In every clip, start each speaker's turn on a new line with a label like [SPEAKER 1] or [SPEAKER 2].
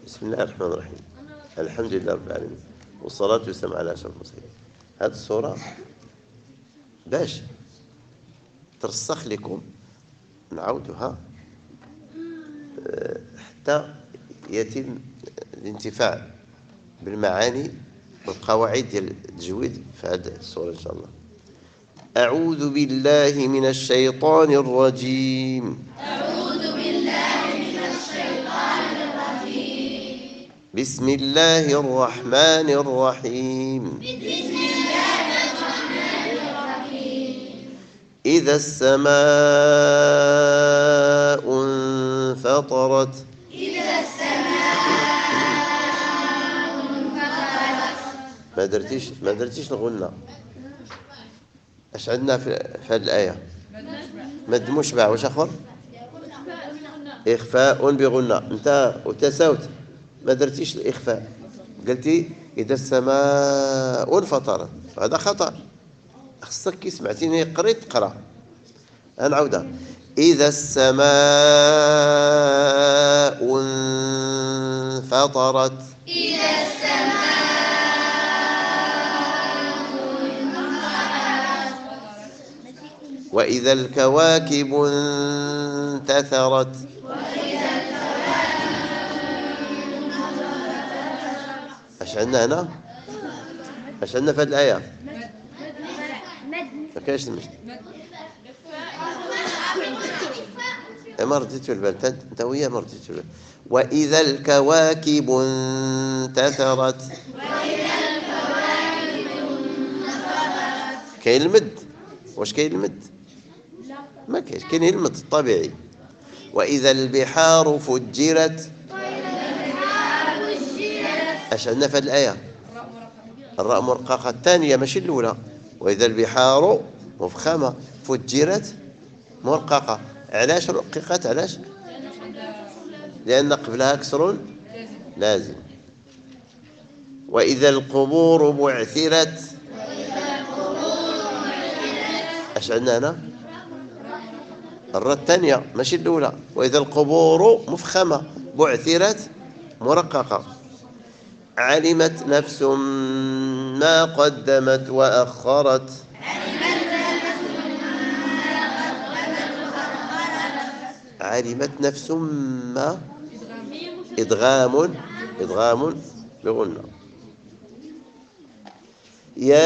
[SPEAKER 1] بسم الله الرحمن الرحيم. الحمد لله رب العالمين، والصلاة والسلام على أشرف المرسلين. هذه الصورة باش ترسخ لكم، نعاودها حتى يتم الانتفاع بالمعاني والقواعد ديال التجويد في هذه الصورة إن شاء الله. أعوذ بالله من الشيطان الرجيم. بسم الله الرحمن الرحيم. إذا السماء انفطرت. ما درتيش الغنة. اش عندنا في هذه الآية؟ مد مشبع. واش آخر؟ إخفاء بغنة. أنت وتساوت ما درتيش الإخفاء، قلتي إذا السماء انفطرت. هذا خطأ. خصك كي سمعتيني قريت تقرا. نعاودها. إذا السماء انفطرت. وإذا الكواكب انتثرت. اش عندنا هنا؟ اش عندنا في هذه الآية؟ ما كاينش المشي. ما رديتو البال انت ويا ما رديتو البال. وإذا الكواكب انتثرت. كاين المد. واش كاين المد؟ ما كاينش. كاين المد الطبيعي. وإذا البحار فجرت. اش عندنا في هذه الآية؟ الراء مرققة الثانية ماشي الأولى. وإذا البحار مفخمة فجرت مرققة. علاش رققت؟ علاش؟ لأن قبلها كسر لازم. وإذا القبور بعثرت. اش عندنا هنا؟ الراء الثانية ماشي الأولى. وإذا القبور مفخمة بعثرت مرققة. علمت نفس ما قدمت وأخرت. علمت نفس ما. إدغام بغنة. يا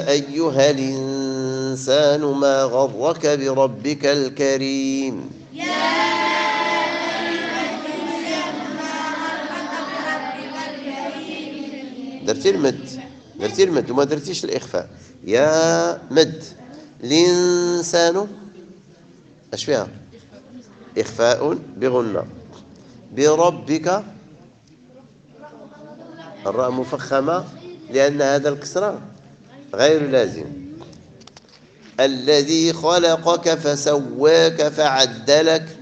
[SPEAKER 1] أيها الإنسان ما غرك بربك الكريم. درتي المد وما درتيش الإخفاء. يا مد الإنسان اش فيها؟ إخفاء بغنة. بربك الراء مفخمة لأن هذا الكسرة غير لازم. الذي خلقك فسواك فعدلك.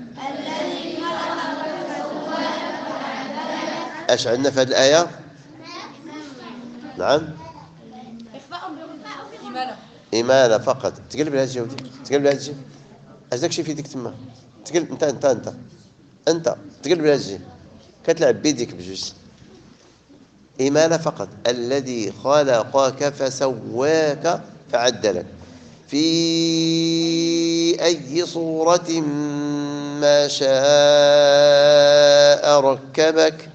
[SPEAKER 1] اش عندنا في هذه الآية؟ نعم إمالة فقط. تقلب لها الجهة. تقلب لها الجهة. اش داكشي في يديك تما؟ تقلب انت تقلب لها الجهة. كتلعب بيديك بجوج. إمالة فقط. الذي خلقك فسواك فعدلك. في أي صورة ما شاء ركبك.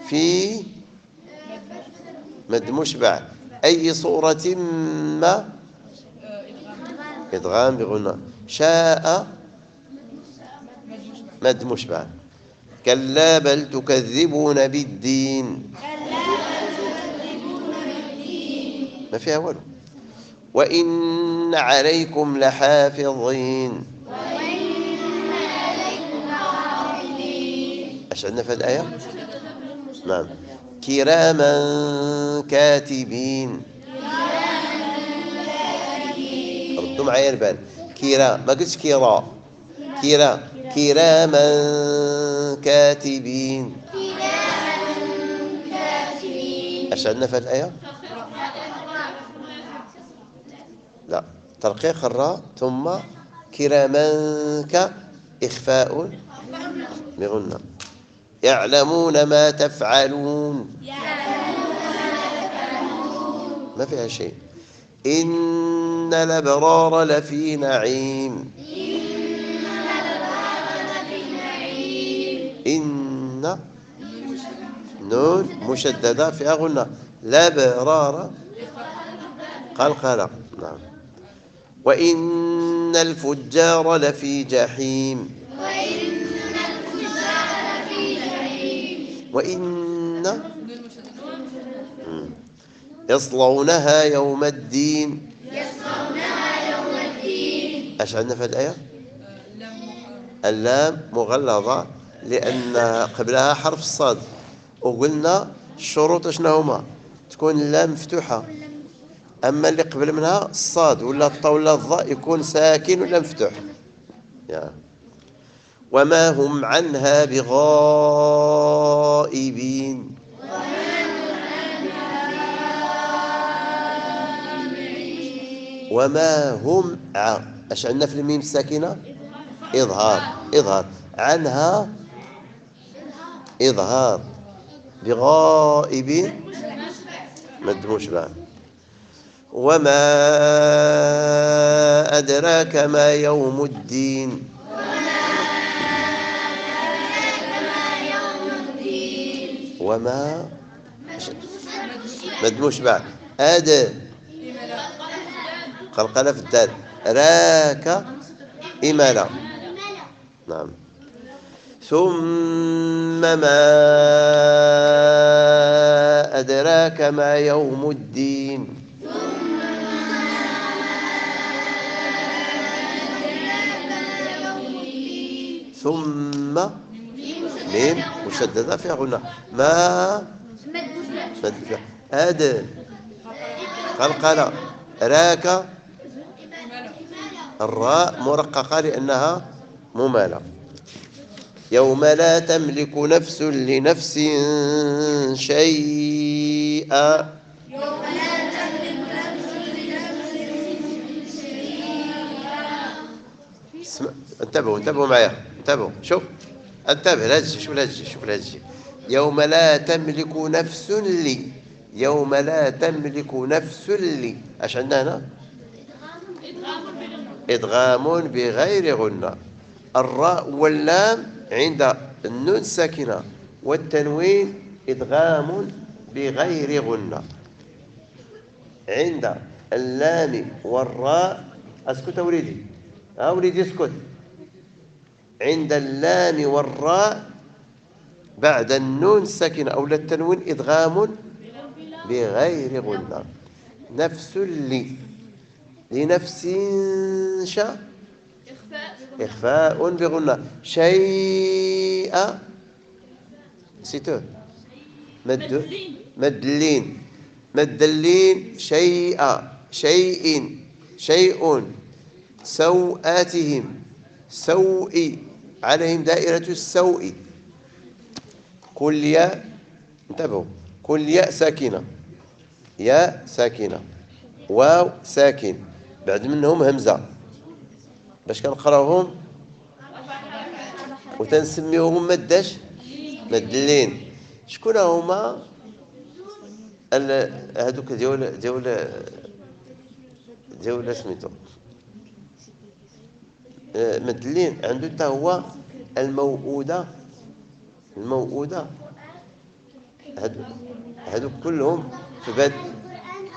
[SPEAKER 1] في مد مشبع. أي صورة ما إدغام بغنى. شاء مد مشبع. كلا بل تكذبون بالدين. ما فيها والو. وإن عليكم لحافظين. اش عندنا في هذه الآية؟ نعم. كراما كاتبين. ردوا معايا البال. كرا ما قلتش كراما كاتبين. اش عندنا في هذه الآية؟ لا، ترقيق الراء ثم كراما إخفاء بغنى. يعلمون ما تفعلون، ما فيها شيء. إن الأبرار لفي نعيم، إن نون مشددة فيها غنى. الأبرار قلقلة. نعم. وإن الفجار لفي جحيم، وإن يصلونها يوم الدين. ايش عندنا في الآية؟ اللام مغلظة لأن قبلها حرف الصاد، وقلنا الشروط شنو هما؟ تكون اللام مفتوحة، أما اللي قبل منها الصاد ولا الطاء ولا الظاء يكون ساكن ولا مفتوح. وما هم عنها بغائبين، وما هم ايش عندنا في الميم الساكنة؟ إظهار عنها إظهار، بغائبين مدموش بعد. وما أدراك ما يوم الدين، وما مدموش بعد. قلقلة في الدال. راك إمالة. نعم. ثم ما أدراك ما يوم الدين، ثم ميم مشددة فيها غنى. ما قلقلة. راك الراء مرققة لأنها ممالة. يوم لا تملك نفس لنفس شيئا، انتبهوا معايا، انتبهوا. شوف انتبه، لا تجي، شوف لا تجي. يوم لا تملك نفس لي، يوم لا تملك نفس لي. ايش عندنا هنا؟ إدغام بغير غنة. الراء واللام عند النون الساكنة والتنوين إدغام بغير غنة. عند اللام والراء، اسكت وليدي، وليدي اسكت. عند اللام والراء بعد النون الساكنة أو التنوين إدغام بغير غنة. نفس لي، لنفس إخفاء بغنة. شيء نسيتوه. مدلين شيء سوءاتهم سوء عليهم دائرة السوء. كل ياء، انتبهوا، كل ياء ساكنة، ياء ساكنة، واو ساكن، بعد منهم همزة، باش كنقراوهم وتنسميوهم مداش مدلين. شكون هما هذوك ديول سميتو مدلين؟ عنده حتى هو الموؤودة هذوك كلهم في بدء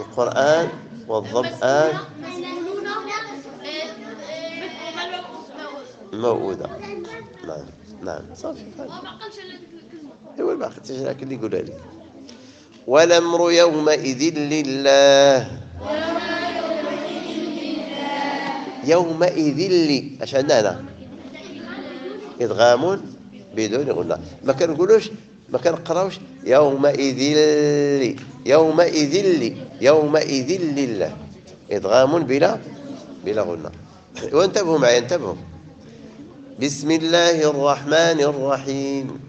[SPEAKER 1] القرآن والظمآن موؤودة. نعم صافي. ايوا باقي تجراك اللي يقولها لك. والأمر يومئذ لله، يومئذ لي. اش عندنا هنا؟ إدغام بدون غنة. ما كنقولوش، ما كنقراوش يومئذ لله. إدغام بلا غنة. وانتبهوا معي، انتبهوا. بسم الله الرحمن الرحيم.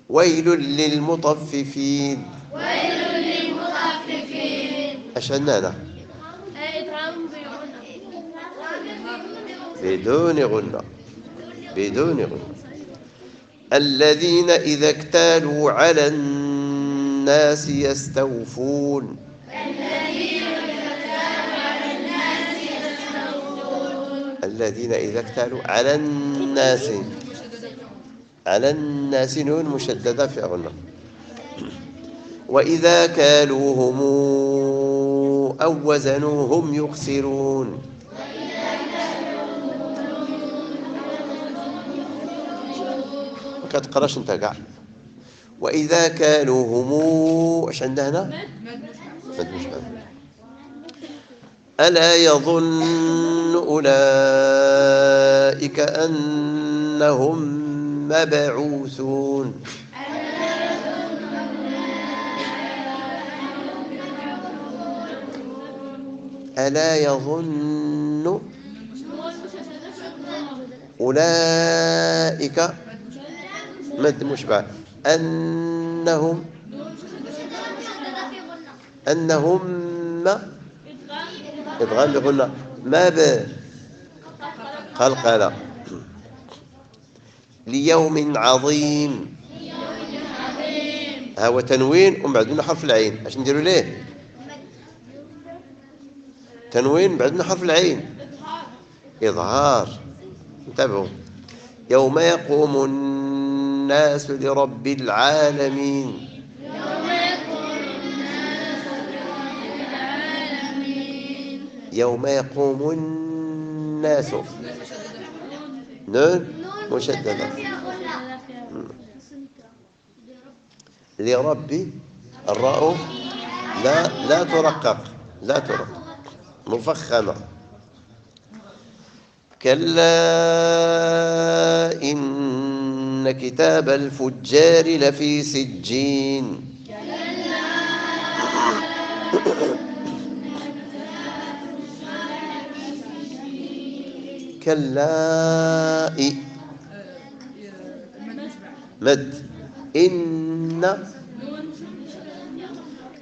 [SPEAKER 1] ويل للمطففين، اش عندنا هنا؟
[SPEAKER 2] إدغام
[SPEAKER 1] بدون غنة. بدون غنة. الذين إذا اكتالوا على الناس يستوفون. الذين إذا اكتالوا على الناس. على الناس نون مشددة في غنة. وإذا كالوهم أو وزنوهم يخسرون. ما كتقراش انت كاع. وإذا كالوهم اش عندنا هنا؟ مد مشبع. ألا يظن أولئك أنهم مبعوثون. ألا يظن أولئك مد مشبع أنهم إدغام بغنة ما ب قلقلة. ليوم عظيم. ها هو تنوين ومن بعد حرف العين. اش نديروا ليه؟ تنوين بعدنا حرف العين. إظهار. انتبهوا. يوم يقوم الناس لرب العالمين. يوم يقوم الناس نون مشددة. لرب الراء لا ترقق. لا ترقق مفخمة. كلا إن كتاب الفجار لفي سجين. كلا مد. إن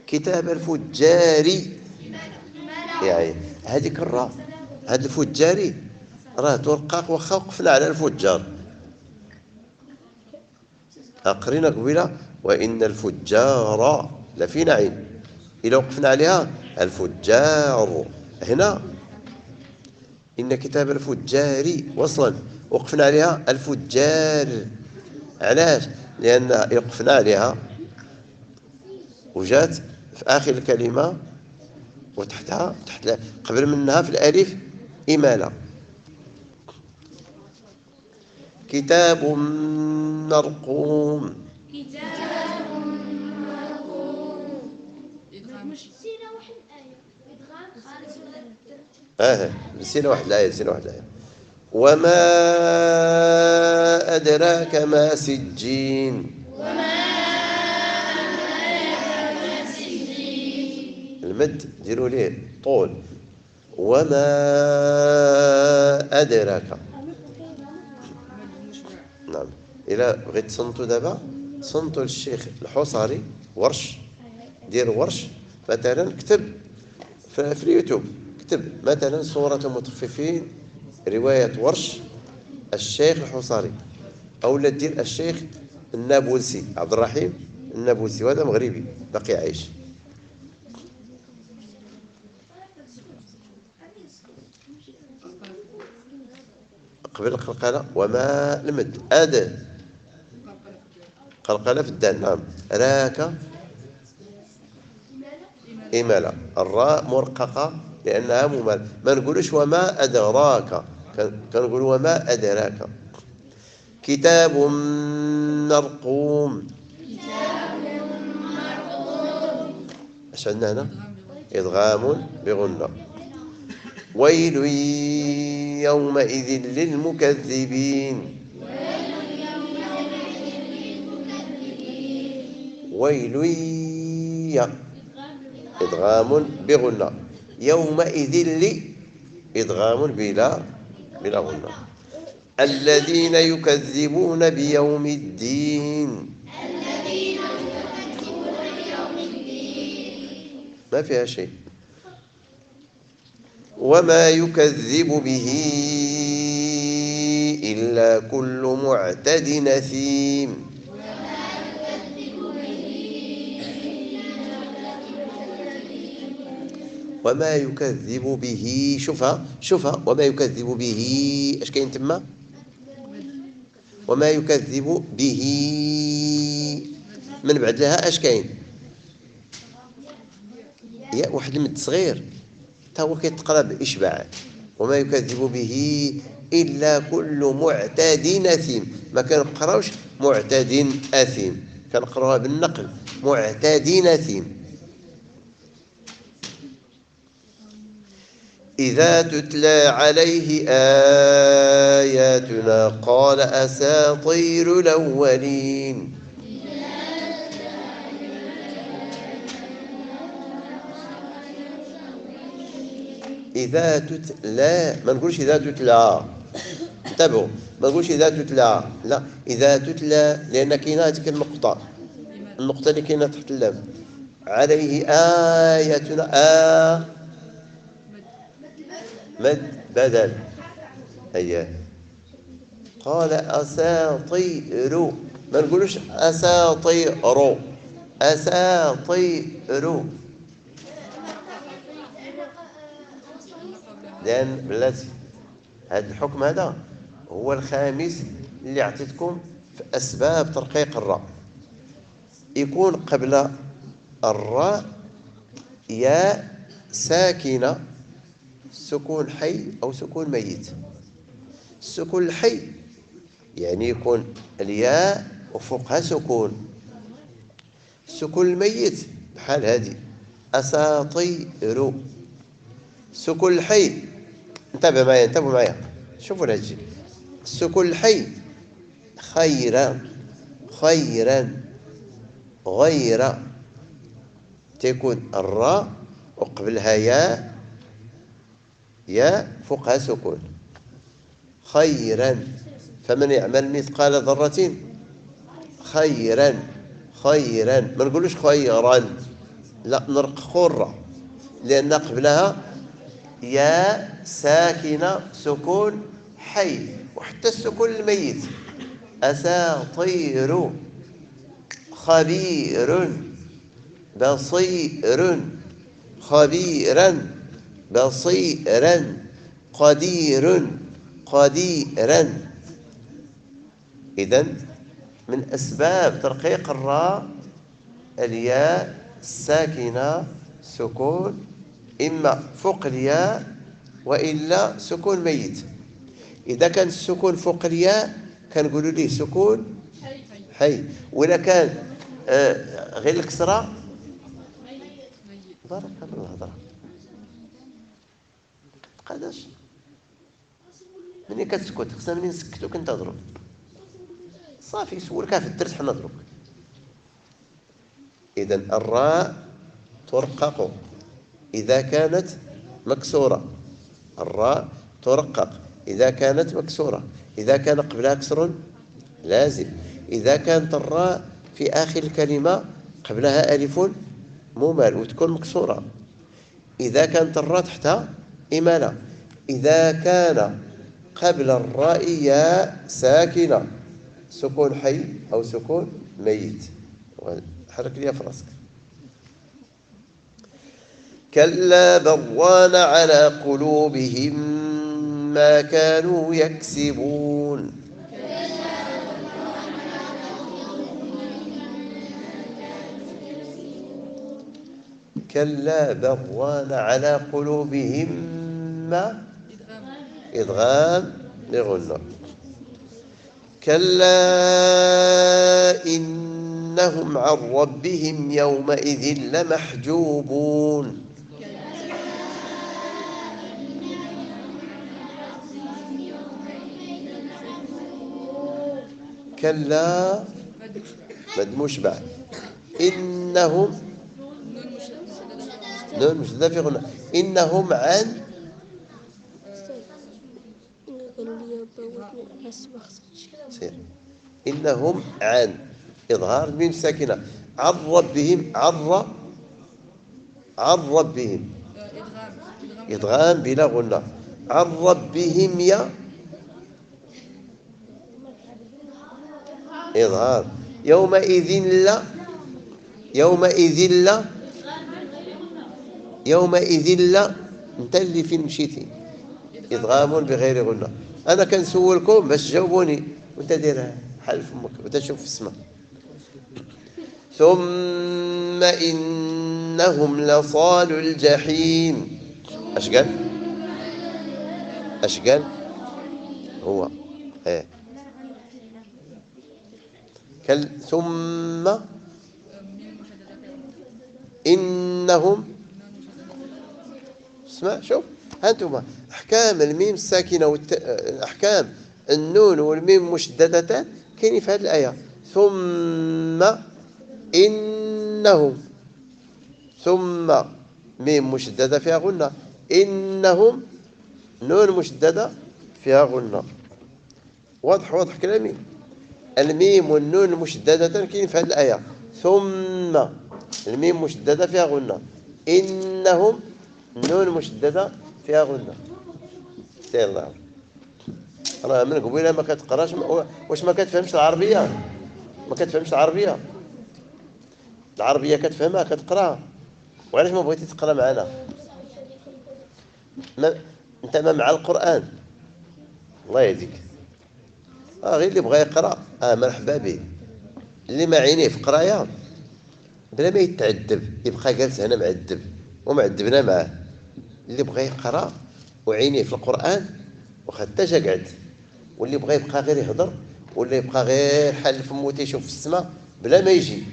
[SPEAKER 1] كتاب الفجار يعني هذيك الراء هذا الفجاري راه ترقق واخا وقفنا على الفجار. قرينا قبيله وإن الفجار لفي نعيم. إلا وقفنا عليها الفجار هنا إن كتاب الفجار وصلا وقفنا عليها الفجار. علاش؟ لأن وقفنا عليها وجات في آخر الكلمة وتحتها قبل منها في الألف إمالة. كتاب مرقوم. نسينا واحد الآية. وما أدراك ما سجين. المد ديروا ليه طول. وما أدراك. نعم. إلا بغيت تصنتوا دابا صنتوا للشيخ الحصري ورش. دير ورش مثلا كتب في اليوتيوب كتب مثلا سورة المطففين رواية ورش الشيخ الحصري أو لا دير الشيخ النابلسي عبد الرحيم النابلسي وهذا مغربي باقي عايش. قبل القلقلة وما المد قلقلة في الدال. نعم. راك إمالة. الراء مرققة لأنها ممال. ما نقولش وما أدراك كنقول وما أدراك. كتاب مرقوم. اش عندنا هنا؟ إدغام بغنة. ويل يومئذ للمكذبين. ويل إدغام بغنة. يومئذ إدغام بلا غنة. الذين يكذبون بيوم الدين. ما فيها شيء. وما يكذب به إلا كل معتد نثيم. وما يكذب به، شوفها وما يكذب به اش كاين تما؟ وما يكذب به من بعد لها اش كاين؟ يا واحد المد صغير تا هو كيتقرا باشباع. وما يكذب به الا كل معتد نثيم. ما كنقراوش معتد اثيم، كنقراوها بالنقل معتد نثيم. إذا تتلى عليه آياتنا قال أساطير الأولين. إذا تتلى، ما نقولش إذا تتلى، انتبهوا، ما نقولش إذا تتلى، لا، إذا تتلى، لأن كاينة هذيك النقطة اللي كاينة تحت اللام. عليه آياتنا مد بدل. أياه. قال أساطير، ما نقولوش أساطير، أساطير، لأن بلاتي هذا الحكم هذا هو الخامس اللي عطيتكم في أسباب ترقيق الراء. يكون قبل الراء ياء ساكنة، سكون حي أو سكون ميت. السكون الحي يعني يكون الياء وفوقها سكون. السكون الميت بحال هذه أساطير. السكون الحي، انتبهوا معايا، شوفوا هذا الشيء. السكون الحي خيرا، غير، تكون الراء وقبلها ياء فوقها سكون. خيرا، فمن يعمل مثقال ذرة خيرا، ما نقولوش خيرا، لا، نرققوا الراء لأن قبلها ياء ساكنة سكون حي، وحتى السكون الميت. أساطير، خبير، بصير، خبيرا، بصيرا، قديرا. إذن من أسباب ترقيق الراء الياء الساكنة سكون، إما فوق الياء وإلا سكون ميت. إذا كان السكون فوق الياء كنقولوا ليه سكون حي، وإذا كان غير الكسرة بارك الله الهضرة قاداش منين كتسكت؟ خصنا منين نسكتوك انت ضرب صافي، سولك في الدرس حنا ضربك. إذا الراء ترقق إذا كانت مكسورة، الراء ترقق إذا كانت مكسورة، إذا كان قبلها كسر لازم، إذا كانت الراء في آخر الكلمة قبلها ألف ممال وتكون مكسورة، إذا كانت الراء تحتها إمالة، إذا كان قبل الراء ياء ساكنة سكون حي أو سكون ميت. حرك لي في راسك. كلا بران على قلوبهم ما كانوا يكسبون. كلا بران على قلوبهم ما إدغام لغنة. كلا إنهم عن ربهم يومئذ لمحجوبون. كلا مد مشبع. إنهم نون مشددة في غنة. إنهم عن سير. إنهم عن إظهار ميم ساكنة عن ربهم، عن ربهم إدغام بلا غنة. عن ربهم إظهار. يومئذ لا، يومئذ لا، يومئذ لا. انت اللي فين مشيتي. إدغام بغير غنة. أنا كنسولكم باش تجاوبوني، وأنت دير حل فمك وأنت تشوف في السماء. ثم إنهم لصالوا الجحيم. اش قال؟ اش قال؟ هو ايه ثم إنهم. اسمع شوف، هانتوما أحكام الميم الساكنة أحكام النون والميم مشددتان كاينين في هذه الآية. ثم إنهم، ثم ميم مشددة فيها غنة، إنهم نون مشددة فيها غنة. واضح واضح كلامي. الميم والنون المشددة كاين في هذه الآية. ثم الميم مشددة فيها غنة، إنهم نون مشددة فيها غنة. سير الله. راه من قبيله ما كتقراش. واش ما كتفهمش العربية؟ ما كتفهمش العربية؟ العربية كتفهمها كتقراها، وعلاش ما بغيتي تقرا معنا؟ انت ما مع القرآن. الله يهديك. غير اللي بغى يقرا مرحبا به. اللي ما عينيه في قرايه بلا ما يتعذب يبقى جالس هنا معذب ومعذبنا معاه. اللي بغى يقرا وعينيه في القرآن وخا جا قعد، واللي بغى يبقى غير يهضر، واللي يبقى غير حل فمو تيشوف في السماء بلا ما يجي،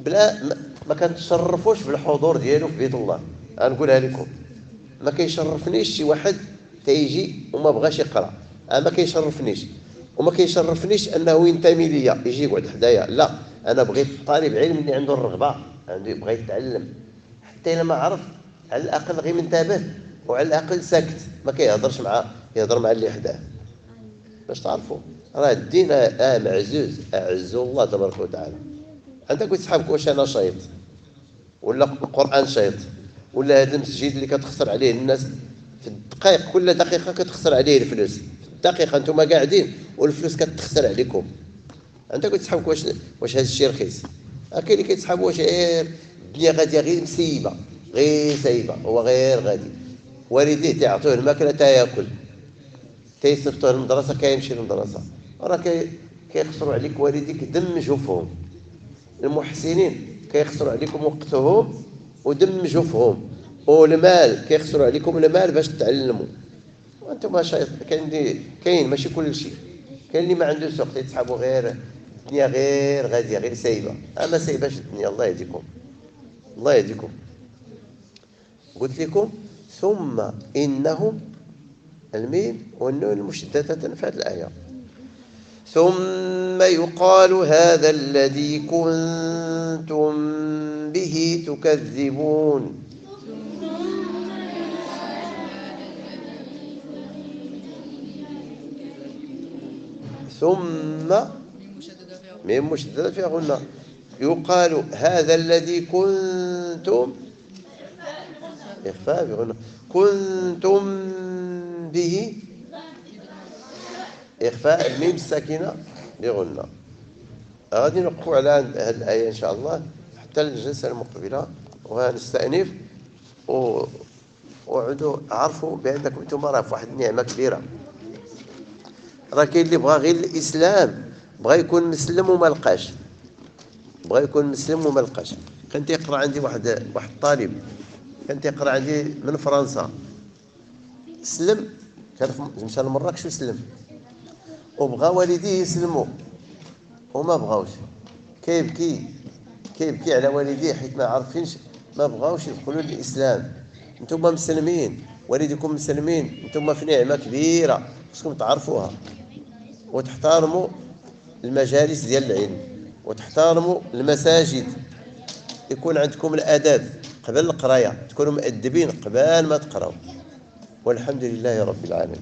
[SPEAKER 1] بلا ما كنتشرفوش بالحضور ديالو في بيت الله. غنقولها لكم، ما كيشرفنيش شي واحد تيجي وما بغاش يقرا. ما كيشرفنيش، وما كيشرفنيش انه ينتمي ليا يجي يقعد حدايا. لا، انا بغيت طالب علم اللي عنده الرغبه، عنده يبغى يتعلم، حتى الا ما عرف على الاقل غير منتبه، وعلى الاقل ساكت ما كيهضرش معاه، يهضر مع اللي حداه باش تعرفوا. راه الدين معزوز، اعز الله تبارك وتعالى. انت قلت صحابك واش انا شايط ولا القرآن شايط ولا هذا المسجد اللي كتخسر عليه الناس في الدقائق، كل دقيقة كتخسر عليه الفلوس، في الدقيقة انتم قاعدين والفلوس كتخسر عليكم. انت قلت صحابك واش هذا الشيء رخيص؟ كاين اللي كيتسحبوا واش غير الدنيا غاديه غير مسيبه، غير سايبه، هو غير غادي. والديه تيعطوه الماكله تاكل، تيصيفطوه للمدرسه كيمشي للمدرسه. راه كيخسروا عليك والديك دم جوفهم. المحسنين كيخسروا عليكم وقتهم ودم جوفهم، والمال كيخسروا عليكم المال باش تتعلموا. وانتم شايف كاين ماشي كل شيء. كاين اللي ما عندوش وقت يتسحبوا غير الدنيا غير غاديه غير سايبه. ما سايباش الدنيا. الله يهديكم، الله يهديكم. قلت لكم ثم إنهم الميم والنون المشددة في هذه الآية. ثم يقال هذا الذي كنتم به تكذبون. ثم ميم مشددة فيها غنة. يقال هذا الذي كنتم، إخفاء بغنة، كنتم به، إخفاء الميم الساكنة بغنة. غادي نوقفوا على هذه الآية إن شاء الله حتى الجلسة المقبلة، وغنستأنف وعدوا عرفوا بأنكم أنتم راه في واحد النعمة كبيرة. راه كاين اللي بغى غير الإسلام، بغى يكون مسلم وما لقاش، بغى يكون مسلم وما لقاش. كان تيقرا عندي واحد الطالب كان تيقرا عندي من فرنسا، سلم، كان مشى لمراكش وسلم، وبغى والديه يسلموا وما بغاوش. كيبكي على والديه حيت ما عارفينش، ما بغاوش يدخلوا للإسلام. انتم مسلمين، والديكم مسلمين، انتم في نعمة كبيرة خصكم تعرفوها وتحترموا المجالس ديال العلم وتحترموا المساجد. يكون عندكم الأدب قبل القراية، تكونوا مؤدبين قبل ما تقراوا. والحمد لله رب العالمين.